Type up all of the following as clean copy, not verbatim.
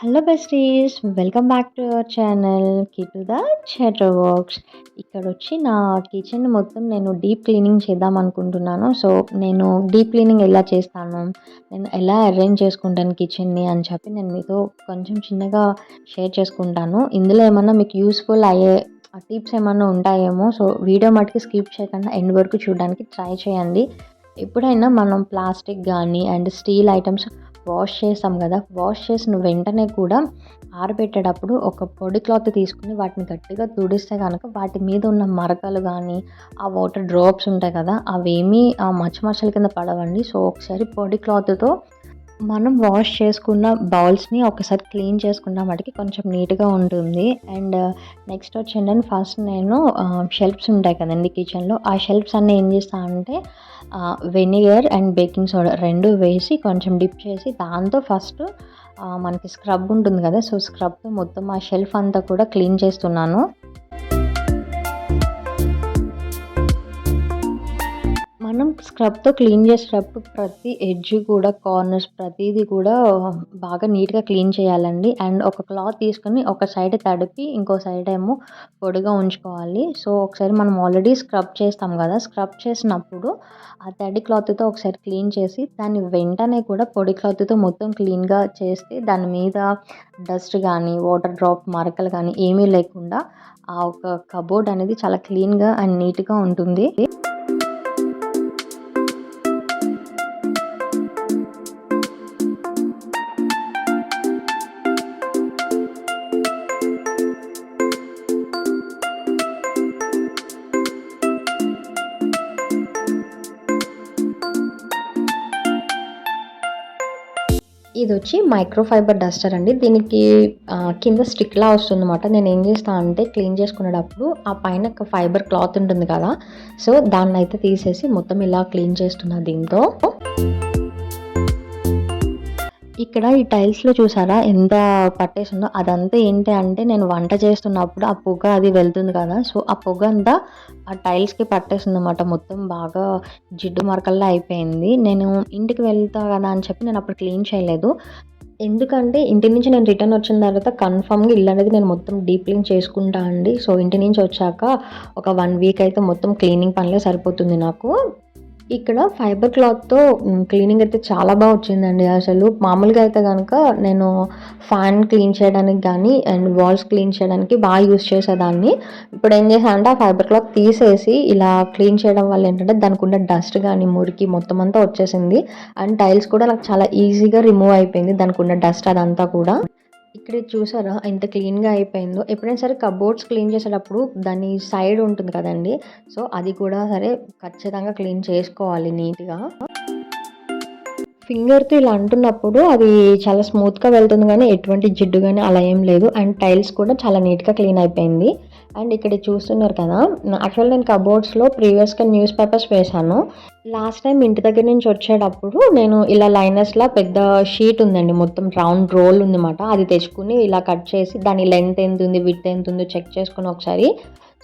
Hello besties, welcome back to our channel Kittu the chatter works. ఇక్కడొచ్చి నా kitchen మొత్తం నేను డీప్ క్లీనింగ్ చేద్దాం అనుకుంటున్నాను. సో నేను డీప్ క్లీనింగ్ ఎలా చేస్తాను, నేను ఎలా అరేంజ్ చేసుకుంటాను కిచెన్ని అని చెప్పి నేను మీతో కొంచెం చిన్నగా షేర్ చేసుకుంటాను. ఇందులో ఏమన్నా మీకు యూస్ఫుల్ అయ్యే టిప్స్ ఏమన్నా ఉంటాయేమో. సో వీడియో మటుకి స్కిప్ చేయకుండా ఎండ్ వరకు చూడడానికి ట్రై చేయండి. ఎప్పుడైనా మనం ప్లాస్టిక్ కానీ అండ్ స్టీల్ ఐటమ్స్ వాష్ చేస్తాం కదా, వాష్ చేసిన వెంటనే కూడా ఆరబెట్టేటప్పుడు ఒక పొడి క్లాత్ తీసుకుని వాటిని గట్టిగా తుడిస్తే కనుక వాటి మీద ఉన్న మరకలు కానీ ఆ వాటర్ డ్రాప్స్ ఉంటాయి కదా, అవేమీ ఆ మచ్చల కింద పడవండి. సో ఒకసారి పొడి క్లాత్తో మనం వాష్ చేసుకున్న బౌల్స్ని ఒకసారి క్లీన్ చేసుకున్న వాటికి కొంచెం నీట్గా ఉంటుంది. అండ్ నెక్స్ట్ వచ్చిందని ఫస్ట్ నేను షెల్ఫ్స్ ఉంటాయి కదండి కిచెన్లో, ఆ షెల్ఫ్స్ అన్నీ ఏం చేస్తానంటే వెనిగర్ అండ్ బేకింగ్ సోడా రెండు వేసి కొంచెం డిప్ చేసి దాంతో ఫస్ట్ మనకి స్క్రబ్ ఉంటుంది కదా, సో స్క్రబ్తో మొత్తం ఆ షెల్ఫ్ అంతా కూడా క్లీన్ చేస్తున్నాను. మనం స్క్రబ్తో క్లీన్ చేసేటప్పుడు ప్రతి ఎడ్జ్ కూడా, కార్నర్స్ ప్రతిదీ కూడా బాగా నీట్గా క్లీన్ చేయాలండి. అండ్ ఒక క్లాత్ తీసుకొని ఒక సైడ్ తడిపి ఇంకో సైడ్ ఏమో పొడిగా ఉంచుకోవాలి. సో ఒకసారి మనం ఆల్రెడీ స్క్రబ్ చేస్తాం కదా, స్క్రబ్ చేసినప్పుడు ఆ తడి క్లాత్తో ఒకసారి క్లీన్ చేసి దాన్ని వెంటనే కూడా పొడి క్లాత్తో మొత్తం క్లీన్గా చేస్తే దాని మీద డస్ట్ కానీ వాటర్ డ్రాప్ మరకలు కానీ ఏమీ లేకుండా ఆ ఒక కబోర్డ్ అనేది చాలా క్లీన్గా అండ్ నీట్గా ఉంటుంది. ఇదొచ్చి మైక్రోఫైబర్ డస్టర్ అండి. దీనికి కింద స్టిక్లా వస్తుందన్నమాట. నేను ఏం చేస్తాను అంటే క్లీన్ చేసుకునేటప్పుడు ఆ పైన ఒక ఫైబర్ క్లాత్ ఉంటుంది కదా, సో దాన్ని అయితే తీసేసి మొత్తం ఇలా క్లీన్ చేస్తున్నా దీంతో. ఇక్కడ ఈ టైల్స్‌లో చూసారా ఎంత పట్టేసిందో, అదంతా ఏంటి అంటే నేను వంట చేస్తున్నప్పుడు ఆ పొగ అది వెళ్తుంది కదా, సో ఆ పొగ అంతా ఆ టైల్స్‌కి పట్టేసిందన్నమాట. మొత్తం బాగా జిడ్డు మరకల్లా అయిపోయింది. నేను ఇంటికి వెళ్తా కదా అని చెప్పి నేను అప్పుడు క్లీన్ చేయలేదు. ఎందుకంటే ఇంటి నుంచి నేను రిటర్న్ వచ్చిన తర్వాత కన్ఫర్మ్‌గా ఇల్లు అనేది నేను మొత్తం డీప్ క్లీన్ చేసుకుంటా అండి. సో ఇంటి నుంచి వచ్చాక ఒక 1 వీక్ అయితే మొత్తం క్లీనింగ్ పనిలో సరిపోతుంది నాకు. ఇక్కడ ఫైబర్ క్లాత్‌తో క్లీనింగ్ అయితే చాలా వచ్చిందండి అసలు. మామూలుగా అయితే గనక నేను ఫ్యాన్ క్లీన్ చేయడానికి గానీ అండ్ వాల్స్ క్లీన్ చేయడానికి యూజ్ చేసేదాన్ని. ఇప్పుడేం చేశానంటే ఆ ఫైబర్ క్లాత్ తీసేసి ఇలా క్లీన్ చేయడం వల్ల ఏంటంటే దానికున్న డస్ట్ గానీ, మురికి మొత్తం అంతా వచ్చేసింది. అండ్ టైల్స్ కూడా నాకు చాలా ఈజీగా రిమూవ్ అయిపోయింది దానికున్న డస్ట్ అదంతా కూడా. ఇక్కడ చూసారా ఎంత క్లీన్‌గా అయిపోయిందో. ఎప్పుడైనా సరే కబోర్డ్స్ క్లీన్ చేసేటప్పుడు దాని సైడ్ ఉంటుంది కదండీ, సో అది కూడా సరే ఖచ్చితంగా క్లీన్ చేసుకోవాలి నీట్‌గా. ఫింగర్‌తో ఇలా అంటున్నప్పుడు అది చాలా స్మూత్‌గా వెళ్తుంది గానీ ఎటువంటి జిడ్డు గానీ అలా ఏం లేదు. అండ్ టైల్స్ కూడా చాలా నీట్‌గా క్లీన్ అయిపోయింది. అండ్ ఇక్కడ చూస్తున్నారు కదా, యాక్చువల్‌గా నేను కబోర్డ్స్‌లో ప్రీవియస్‌గా న్యూస్ పేపర్స్ వేశాను. లాస్ట్ టైం ఇంటి దగ్గర నుంచి వచ్చేటప్పుడు నేను ఇలా లైనర్స్‌లా పెద్ద షీట్ ఉందండి, మొత్తం రౌండ్ రోల్ ఉందన్నమాట. అది తెచ్చుకొని ఇలా కట్ చేసి దాని లెంత్ ఎంతుంది, విడ్త్ ఎంతుందో చెక్ చేసుకొని ఒకసారి,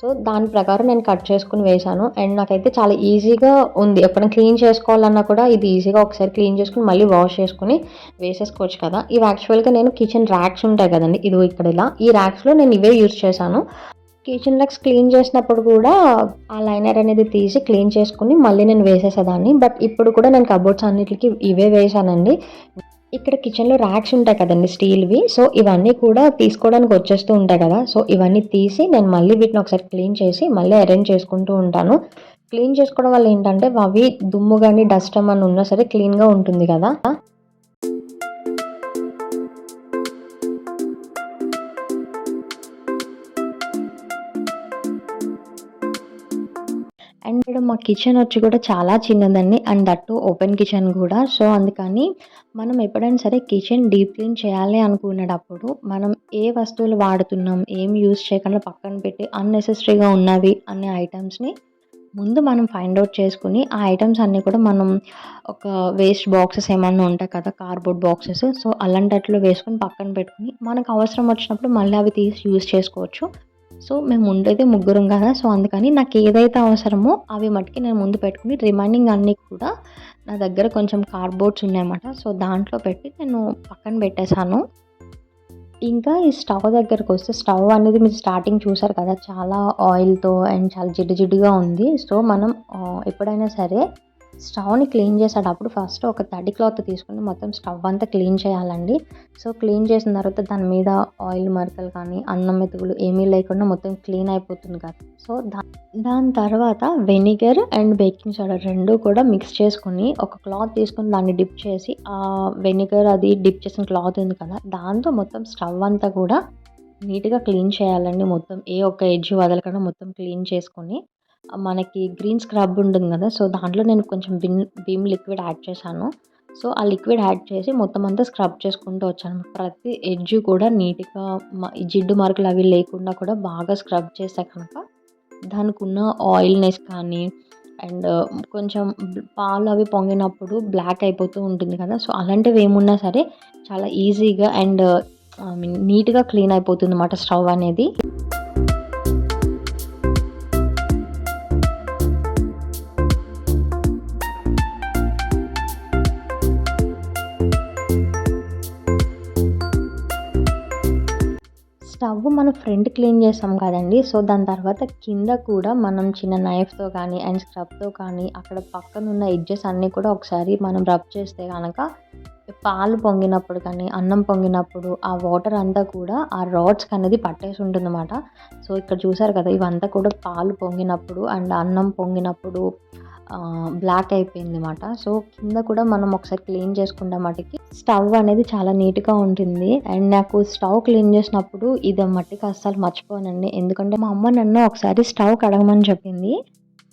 సో దాని ప్రకారం నేను కట్ చేసుకొని వేశాను. అండ్ నాకైతే చాలా ఈజీగా ఉంది. ఎప్పుడైనా క్లీన్ చేసుకోవాలన్నా కూడా ఇది ఈజీగా ఒకసారి క్లీన్ చేసుకొని మళ్ళీ వాష్ చేసుకొని వేసేసుకోవచ్చు కదా. ఇవి యాక్చువల్‌గా నేను కిచెన్ ర్యాక్స్ ఉంటాయి కదండీ, ఇదిగో ఇక్కడ ఇలా ఈ ర్యాక్స్‌లో నేను ఇవే యూజ్ చేశాను. కిచెన్ ర్యాక్స్ క్లీన్ చేసినప్పుడు కూడా ఆ లైనర్ అనేది తీసి క్లీన్ చేసుకొని మళ్ళీ నేను వేసేసేదాన్ని. బట్ ఇప్పుడు కూడా నేను కబోర్డ్స్ అన్నిటికి ఇవే వేశానండి. ఇక్కడ కిచెన్‌లో ర్యాక్స్ ఉంటాయి కదండీ స్టీల్‌వి, సో ఇవన్నీ కూడా తీసుకోవడానికి వచ్చేస్తూ ఉంటాయి కదా, సో ఇవన్నీ తీసి నేను మళ్ళీ వీటిని ఒకసారి క్లీన్ చేసి మళ్ళీ అరేంజ్ చేసుకుంటూ ఉంటాను. క్లీన్ చేసుకోవడం వల్ల ఏంటంటే అవి దుమ్ము గానీ, డస్ట్ ఏమన్నా ఉన్నా సరే క్లీన్‌గా ఉంటుంది కదా. అండ్ ఇక్కడ మా కిచెన్ వచ్చి కూడా చాలా చిన్నదండి, అండ్ దట్టు ఓపెన్ కిచెన్ కూడా. సో అందుకని మనం ఎప్పుడైనా సరే కిచెన్ డీప్ క్లీన్ చేయాలి అనుకునేటప్పుడు మనం ఏ వస్తువులు వాడుతున్నాం, ఏం యూజ్ చేయకుండా పక్కన పెట్టి అన్నెసెసరీగా ఉన్నవి అనే ఐటమ్స్ని ముందు మనం ఫైండ్ అవుట్ చేసుకుని ఆ ఐటమ్స్ అన్నీ కూడా మనం ఒక వేస్ట్ బాక్సెస్ ఏమన్నా ఉంటాయి కదా, కార్డ్బోర్డ్ బాక్సెస్, సో అలాంటట్లు వేసుకొని పక్కన పెట్టుకుని మనకు అవసరం వచ్చినప్పుడు మళ్ళీ అవి తీసి యూజ్ చేసుకోవచ్చు. సో మేము ఉండేది ముగ్గురం కదా, సో అందుకని నాకు ఏదైతే అవసరమో అవి మట్టుకి నేను ముందు పెట్టుకుని రిమైనింగ్ అన్నీ కూడా నా దగ్గర కొంచెం కార్డ్బోర్డ్స్ ఉన్నాయన్నమాట, సో దాంట్లో పెట్టి నేను పక్కన పెట్టేశాను. ఇంకా ఈ స్టవ్ దగ్గరకొస్తే స్టవ్ అనేది మీరు స్టార్టింగ్ చూసారు కదా! చాలా ఆయిల్‌తో అండ్ చాలా జిడ్డు జిడ్డుగా ఉంది. సో, మనం ఎప్పుడైనా సరే స్టవ్‌ని క్లీన్ చేసేటప్పుడు ఫస్ట్ ఒక తడి క్లాత్ తీసుకొని మొత్తం స్టవ్ అంతా క్లీన్ చేయాలండి. సో, క్లీన్ చేసిన తర్వాత దాని మీద ఆయిల్ మరకలు కానీ, అన్నం మెతుకులు ఏమీ లేకుండా మొత్తం క్లీన్ అయిపోతుంది కదా! సో, దాని తర్వాత వెనిగర్ అండ్ బేకింగ్ సోడా 2 కూడా మిక్స్ చేసుకొని ఒక క్లాత్ తీసుకొని దాన్ని డిప్ చేసి వెనిగర్ అది డిప్ చేసిన క్లాత్ ఉంది కదా! దాంతో మొత్తం స్టవ్ అంతా కూడా నీట్‌గా క్లీన్ చేయాలండి. మొత్తం ఏ ఒక్క ఎడ్జ్ వదలకుండా మొత్తం క్లీన్ చేసుకొని మనకి గ్రీన్ స్క్రబ్ ఉంటుంది కదా! సో, దాంట్లో నేను కొంచెం విమ్ లిక్విడ్ యాడ్ చేశాను. సో, ఆ లిక్విడ్ యాడ్ చేసి మొత్తం అంతా స్క్రబ్ చేసుకుంటూ వచ్చాను. ప్రతి ఎడ్జ్ కూడా నీట్‌గా ఈ జిడ్డు మరకలు అవి లేకుండా కూడా బాగా స్క్రబ్ చేస్తే కనుక దానికున్న ఆయిల్‌నెస్ కానీ అండ్ కొంచెం పాలు అవి పొంగినప్పుడు బ్లాక్ అయిపోతూ ఉంటుంది కదా! సో, అలాంటివి ఏమున్నా సరే చాలా ఈజీగా అండ్ ఐ మీన్ నీట్‌గా క్లీన్ అయిపోతుందన్నమాట స్టవ్ అనేది. స్టవ్ మనం ఫ్రంట్ క్లీన్ చేస్తాం కదండీ! సో, దాని తర్వాత కింద కూడా మనం చిన్న నైఫ్‌తో కానీ అండ్ స్క్రబ్‌తో కానీ అక్కడ పక్కనున్న ఎడ్జెస్ అన్నీ కూడా ఒకసారి మనం రబ్ చేస్తే గనక పాలు పొంగినప్పుడు కానీ, అన్నం పొంగినప్పుడు ఆ వాటర్ అంతా కూడా ఆ రాడ్స్‌కి అనేది పట్టేసి ఉంటుందన్నమాట. సో, ఇక్కడ చూసారు కదా! ఇవంతా కూడా పాలు పొంగినప్పుడు అండ్ అన్నం పొంగినప్పుడు బ్లాక్ అయిపోయిందన్నమాట. సో, కింద కూడా మనం ఒకసారి క్లీన్ చేసుకుంటే మటికి స్టవ్ అనేది చాలా నీట్‌గా ఉంటుంది. అండ్ నాకు స్టవ్ క్లీన్ చేసినప్పుడు ఇది మట్టికి అస్సలు మర్చిపోనండి. ఎందుకంటే మా అమ్మ నన్ను ఒకసారి స్టవ్ కడగమని చెప్పింది.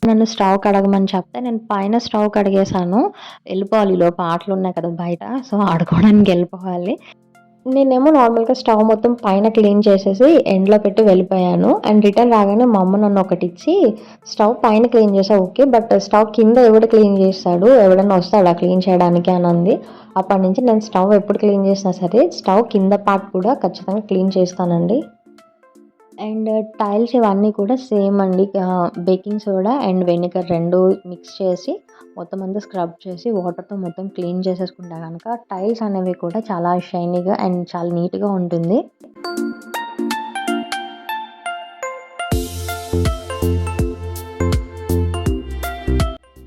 నన్ను స్టవ్ కడగమని చెప్తే నేను పైన స్టవ్ కడిగేసాను. ఎళ్ళిపోవాలి ఈలోపు ఆటలున్నాయి కదా బయట. సో, ఆడుకోవడానికి ఎళ్ళిపోవాలి. నేనేమో నార్మల్‌గా స్టవ్ మొత్తం పైన క్లీన్ చేసేసి ఎండ్‌లో పెట్టి వెళ్ళిపోయాను. అండ్ రిటర్న్ రాగానే మా అమ్మ నన్ను ఒకటిచ్చి, "స్టవ్ పైన క్లీన్ చేసావు ఓకే. బట్ స్టవ్ కింద ఎవడు క్లీన్ చేస్తాడు? ఎవడన్నా వస్తాడా క్లీన్ చేయడానికి" అని అంది. అప్పటినుంచి నేను స్టవ్ ఎప్పుడు క్లీన్ చేసినా సరే, స్టవ్ కింద పార్ట్ కూడా ఖచ్చితంగా క్లీన్ చేస్తానండి. అండ్ టైల్స్ ఇవన్నీ కూడా సేమ్ అండి. Baking soda and vinegar 2 mix చేసి మొత్తం అంతా స్క్రబ్ చేసి వాటర్‌తో మొత్తం క్లీన్ చేసేసుకుంటే గనక టైల్స్ అనేవి కూడా చాలా షైనీగా అండ్ చాలా నీట్‌గా ఉంటుంది.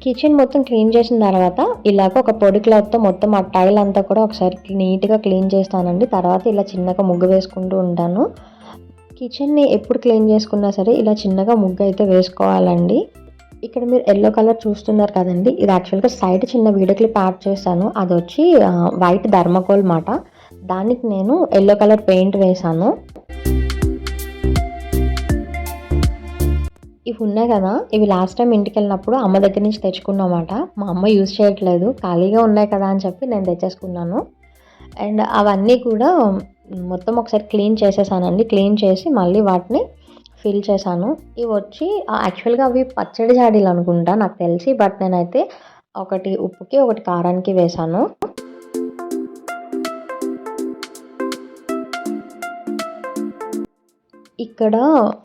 కిచెన్ మొత్తం క్లీన్ చేసిన తర్వాత ఇలాగ ఒక పొడి క్లాత్‌తో మొత్తం ఆ టైల్ అంతా కూడా ఒకసారి నీట్‌గా క్లీన్ చేస్తానండి. తర్వాత ఇలా చిన్నగా ముగ్గు వేసుకుంటూ ఉంటాను. కిచెన్‌ని ఎప్పుడు క్లీన్ చేసుకున్నా సరే ఇలా చిన్నగా ముగ్గయితే వేసుకోవాలండి. ఇక్కడ మీరు యెల్లో కలర్ చూస్తున్నారు కదండీ! ఇది యాక్చువల్‌గా సైడ్ చిన్న వీడియో క్లిప్ యాడ్ చేశాను. అదొచ్చి వైట్ థర్మాకోల్ మాట. దానికి నేను యెల్లో కలర్ పెయింట్ వేశాను. ఇవి ఉన్నాయి కదా! ఇవి లాస్ట్ టైమ్ ఇంటికెళ్ళినప్పుడు అమ్మ దగ్గర నుంచి తెచ్చుకున్నామాట. మా అమ్మ యూజ్ చేయట్లేదు. ఖాళీగా ఉన్నాయి కదా అని చెప్పి నేను తెచ్చేసుకున్నాను. అండ్ అవన్నీ కూడా మొత్తం ఒకసారి క్లీన్ చేసేసానండి. క్లీన్ చేసి మళ్ళీ వాటిని ఫిల్ చేశాను. ఇవొచ్చి యాక్చువల్‌గా అవి పచ్చడి జాడీలనుకుంటా నాకు తెలిసి. బట్ నేనైతే ఒకటి ఉప్పుకి, ఒకటి కారానికి వేశాను. ఇక్కడ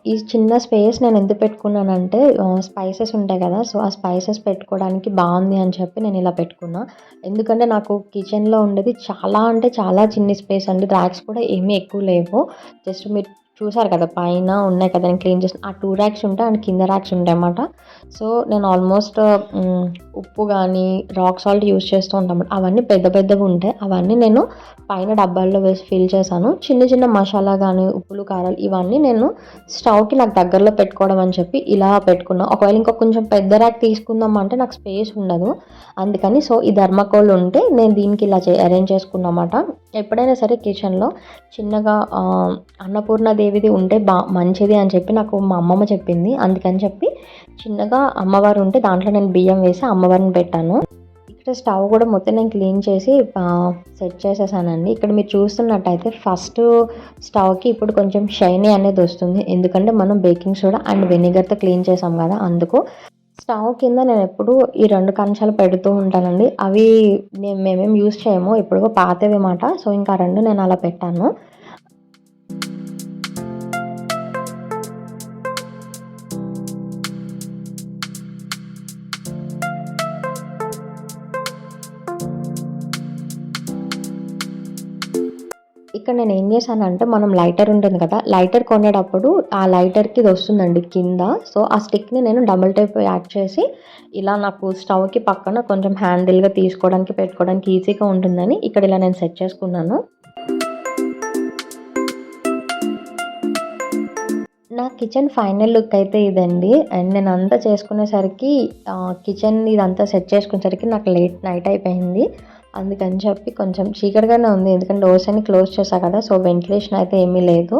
ఈ చిన్న స్పేస్ నేనెందుకు పెట్టుకున్నానంటే స్పైసెస్ ఉంటాయి కదా! సో, ఆ స్పైసెస్ పెట్టుకోవడానికి బావుంది అని చెప్పి నేనిలా పెట్టుకున్నా. ఎందుకంటే నాకు కిచెన్‌లో ఉండేది చాలా అంటే చాలా చిన్ని స్పేస్ అండి. ర్యాక్స్ కూడా ఏమీ ఎక్కువ లేవు. జస్ట్ మీరు చూసారు కదా! పైన ఉన్నాయి కదా! నేను క్లీన్ చేసిన ఆ 2 ర్యాక్స్ ఉంటాయి అండ్ కింద ర్యాక్స్ ఉంటాయన్నమాట. సో, నేను ఆల్మోస్ట్ ఉప్పు గానీ, రాక్ సాల్ట్ యూజ్ చేస్తూ ఉంటాం. అవన్నీ పెద్ద పెద్దవుంటాయి. అవన్నీ నేను పైన డబ్బాల్లో వేసి ఫిల్ చేశాను. చిన్న చిన్న మసాలా గానీ, ఉప్పులు, కారాలు ఇవన్నీ నేను స్టవ్‌కి నాకు దగ్గరలో పెట్టుకోవడం అని చెప్పి ఇలా పెట్టుకున్నా. ఒకవేళ ఇంకా కొంచెం పెద్ద ర్యాక్ తీసుకుందాం అంటే నాకు స్పేస్ ఉండదు. అందుకని సో, ఈ థర్మాకోల్ ఉంటే నేను దీనికి ఇలా అరేంజ్ చేసుకున్నామాట. ఎప్పుడైనా సరే కిచెన్‌లో చిన్నగా అన్నపూర్ణ దేవిది ఉంటే మంచిది అని చెప్పి నాకు మా అమ్మమ్మ చెప్పింది. అందుకని చెప్పి చిన్నగా అమ్మవారు ఉంటే దాంట్లో నేను బియ్యం వేసి అమ్మవారిని పెట్టాను. ఇక్కడ స్టవ్ కూడా మొత్తం నేను క్లీన్ చేసి సెట్ చేసేసానండి. ఇక్కడ మీరు చూస్తున్నట్టయితే ఫస్ట్ స్టవ్‌కి ఇప్పుడు కొంచెం షైనీ అనేది వస్తుంది. ఎందుకంటే మనం బేకింగ్ సోడా అండ్ వెనిగర్‌తో క్లీన్ చేసాం కదా! అందుకు. స్టవ్ కింద నేనెప్పుడూ ఈ 2 కంచాలు పెడుతూ ఉంటానండి. అవి మేమేం యూజ్ చేయము. ఎప్పుడో పాతవి మాట. సో, ఇంకా 2 నేను అలా పెట్టాను. ఇక్కడ నేను ఏం చేశానంటే మనం లైటర్ ఉంటుంది కదా! లైటర్ కొనేటప్పుడు ఆ లైటర్‌కి ఇది వస్తుందండి కింద. సో, ఆ స్టిక్‌ని నేను డబుల్ టేప్ యాడ్ చేసి ఇలా నాకు స్టవ్‌కి పక్కన కొంచెం హ్యాండిల్‌గా తీసుకోవడానికి, పెట్టుకోవడానికి ఈజీగా ఉంటుందని ఇక్కడ ఇలా నేను సెట్ చేసుకున్నాను. నా కిచెన్ ఫైనల్ లుక్ అయితే ఇదండి. అండ్ నేనంతా చేసుకునేసరికి కిచెన్ ఇదంతా సెట్ చేసుకునేసరికి నాకు లేట్ నైట్ అయిపోయింది. అందుకని చెప్పి కొంచెం చీకటిగానే ఉంది. ఎందుకంటే డోర్స్ అన్ని క్లోజ్ చేశా కదా! సో, వెంటిలేషన్ అయితే ఏమీ లేదు.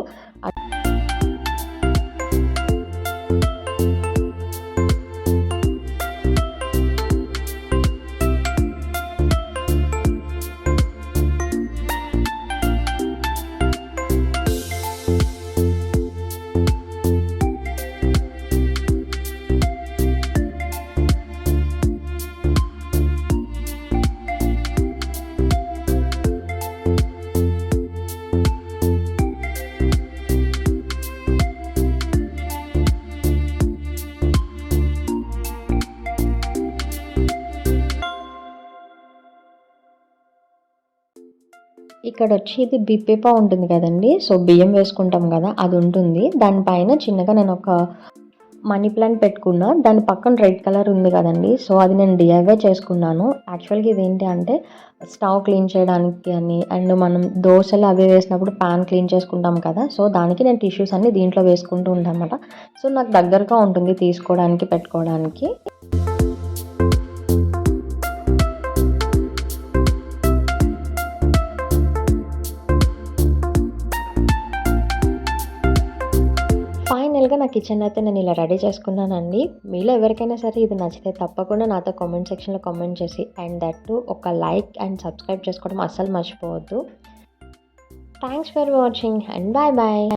ఇక్కడొచ్చి ఇది బిప్పేపా ఉంటుంది కదండీ! సో, బియ్యం వేసుకుంటాం గదా! అదుంటుంది. దాని పైన చిన్నగా నేనొక మనీ ప్లాంట్ పెట్టుకున్నా. దాని పక్కన రెడ్ కలర్ ఉంది గదండీ! సో, అది నేను డీఐవై చేసుకున్నాను. యాక్చువల్‌గా ఇదేంటి అంటే స్టవ్ క్లీన్ చేయడానికి అని అండ్ మనం దోసలు అవి వేసినప్పుడు పాన్ క్లీన్ చేసుకుంటాం కదా! సో, దానికి నేను టిష్యూస్ అన్నీ దీంట్లో వేసుకుంటూ ఉంటానన్నమాట. సో, నాకు దగ్గరగా ఉంటుంది తీసుకోవడానికి, పెట్టుకోవడానికి. ఫైనల్‌గా నా కిచెన్ అయితే నేను ఇలా రెడీ చేసుకున్నానండి. మీలో ఎవరికైనా సరే ఇది నచ్చితే తప్పకుండా నాతో కామెంట్ సెక్షన్‌లో కామెంట్ చేసి అండ్ దట్ టూ ఒక లైక్ అండ్ సబ్స్క్రైబ్ చేసుకోవడం అస్సలు మర్చిపోవద్దు. Thanks for watching and bye bye.